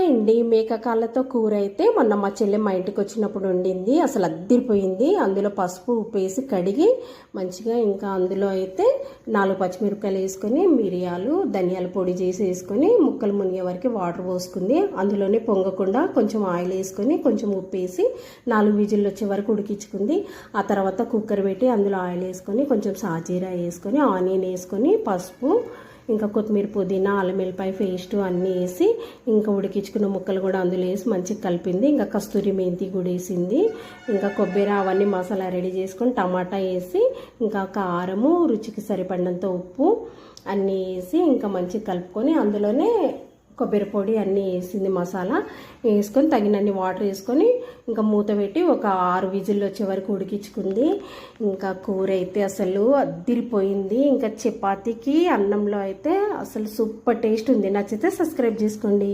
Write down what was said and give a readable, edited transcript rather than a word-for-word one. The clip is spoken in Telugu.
హాయ్ అండి, మేక కాళ్ళతో కూర అయితే మొన్న మా చెల్లె మా ఇంటికి వచ్చినప్పుడు వండింది. అసలు అద్దిరిపోయింది. అందులో పసుపు ఉప్పు వేసి కడిగి మంచిగా, ఇంకా అందులో అయితే 4 పచ్చిమిరపకాయలు వేసుకొని, మిరియాలు ధనియాల పొడి చేసి వేసుకొని ముక్కలు మునిగే వరకు వాటర్ పోసుకుంది. అందులోనే పొంగకుండా కొంచెం ఆయిల్ వేసుకొని కొంచెం ఉప్పు వేసి 4 విజిల్లు వచ్చే వరకు ఉడికించుకుంది. ఆ తర్వాత కుక్కర్ పెట్టి అందులో ఆయిల్ వేసుకొని కొంచెం సాజీరా వేసుకొని ఆనియన్ వేసుకొని పసుపు ఇంకా కొత్తిమీర పుదీనా అల్లం వెల్లిపాయ పేస్ట్ అన్నీ వేసి ఇంకా ఉడికించుకున్న ముక్కలు కూడా అందులో వేసి మంచిగా కలిపింది. ఇంకా కస్తూరి మెంతి కూడా వేసింది. ఇంకా కొబ్బరి అవన్నీ మసాలా రెడీ చేసుకొని టమాటా వేసి ఇంకా కారము రుచికి సరిపడినంత ఉప్పు అన్నీ వేసి ఇంకా మంచిగా కలుపుకొని అందులోనే కొబ్బరి పొడి అన్నీ వేసింది. మసాలా వేసుకొని తగినన్ని వాటర్ వేసుకొని ఇంకా మూత పెట్టి ఒక 6 విజిల్లు వచ్చే వరకు ఉడికించుకుంది. ఇంకా కూర అయితే అసలు అద్దిరిపోయింది. ఇంకా చపాతీకి అన్నంలో అయితే అసలు సూపర్ టేస్ట్ ఉంది. నచ్చితే సబ్స్క్రైబ్ చేసుకోండి.